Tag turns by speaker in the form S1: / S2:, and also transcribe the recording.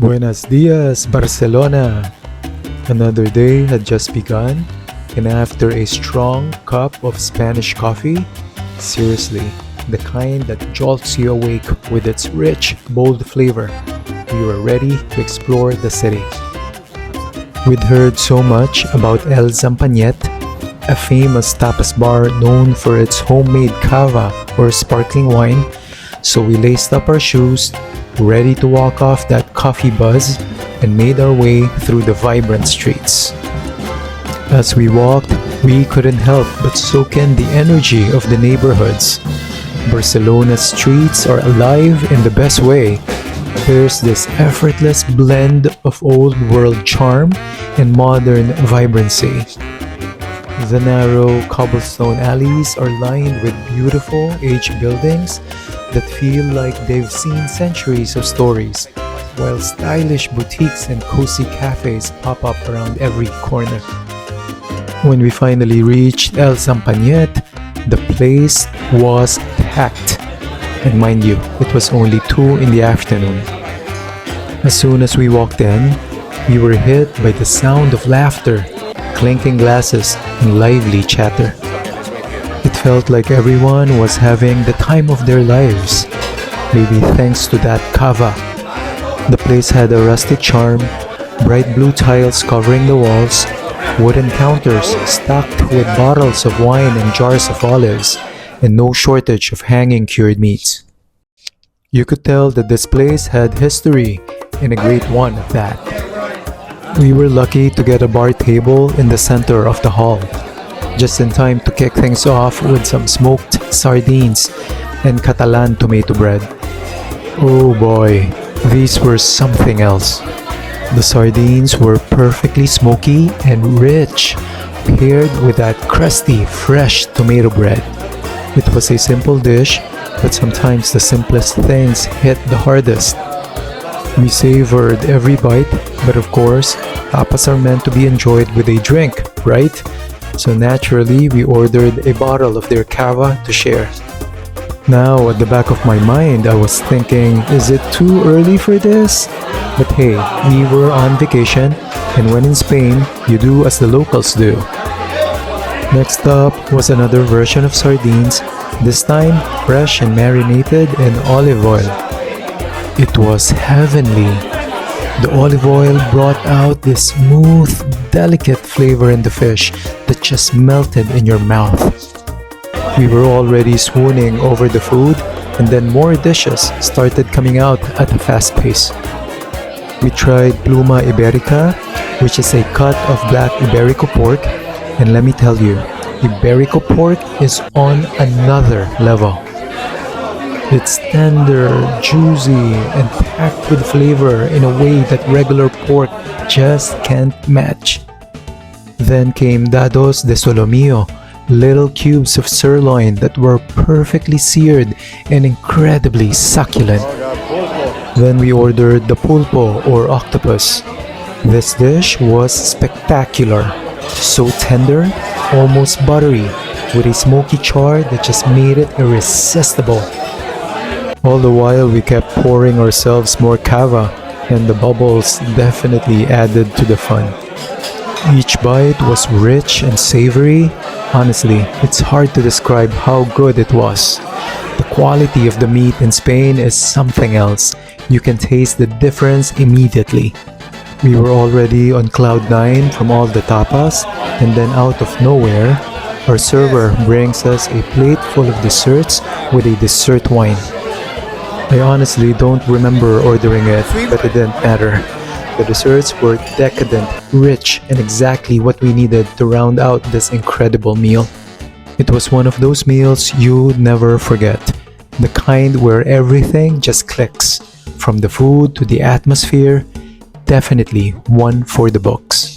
S1: Buenos dias, Barcelona! Another day had just begun, and after a strong cup of Spanish coffee, seriously, the kind that jolts you awake with its rich, bold flavor, we were ready to explore the city. We'd heard so much about Xampanyet, a famous tapas bar known for its homemade cava or sparkling wine, so we laced up our shoes, ready to walk off that coffee buzz, and made our way through the vibrant streets. As we walked, we couldn't help but soak in the energy of the neighborhoods. Barcelona's streets are alive in the best way. There's this effortless blend of old world charm and modern vibrancy. The narrow cobblestone alleys are lined with beautiful aged buildings that feel like they've seen centuries of stories, while stylish boutiques and cozy cafes pop up around every corner. When we finally reached Xampanyet, the place was packed. And mind you, it was only 2 in the afternoon. As soon as we walked in, we were hit by the sound of laughter, clinking glasses, and lively chatter. It felt like everyone was having the time of their lives, maybe thanks to that cava. The place had a rustic charm, bright blue tiles covering the walls, wooden counters stocked with bottles of wine and jars of olives, and no shortage of hanging cured meats. You could tell that this place had history, and a great one at that. We were lucky to get a bar table in the center of the hall, just in time to kick things off with some smoked sardines and Catalan tomato bread. Oh boy, these were something else. The sardines were perfectly smoky and rich, paired with that crusty, fresh tomato bread. It was a simple dish, but sometimes the simplest things hit the hardest. We savored every bite, but of course, tapas are meant to be enjoyed with a drink, right? So naturally, we ordered a bottle of their cava to share. Now, at the back of my mind, I was thinking, is it too early for this? But hey, we were on vacation, and when in Spain, you do as the locals do. Next up was another version of sardines, this time fresh and marinated in olive oil. It was heavenly. The olive oil brought out this smooth, delicate flavor in the fish that just melted in your mouth. We were already swooning over the food, and then more dishes started coming out at a fast pace. We tried pluma iberica, which is a cut of black Iberico pork, and let me tell you, Iberico pork is on another level. It's tender, juicy, and packed with flavor in a way that regular pork just can't match. Then came dados de solomillo, little cubes of sirloin that were perfectly seared and incredibly succulent. Then we ordered the pulpo or octopus. This dish was spectacular, so tender, almost buttery, with a smoky char that just made it irresistible. All the while we kept pouring ourselves more cava, and the bubbles definitely added to the fun. Each bite was rich and savory. Honestly, it's hard to describe how good it was. The quality of the meat in Spain is something else. You can taste the difference immediately. We were already on cloud 9 from all the tapas, and then out of nowhere, our server brings us a plate full of desserts with a dessert wine. I honestly don't remember ordering it, but it didn't matter. The desserts were decadent, rich, and exactly what we needed to round out this incredible meal. It was one of those meals you'd never forget. The kind where everything just clicks. From the food to the atmosphere, definitely one for the books.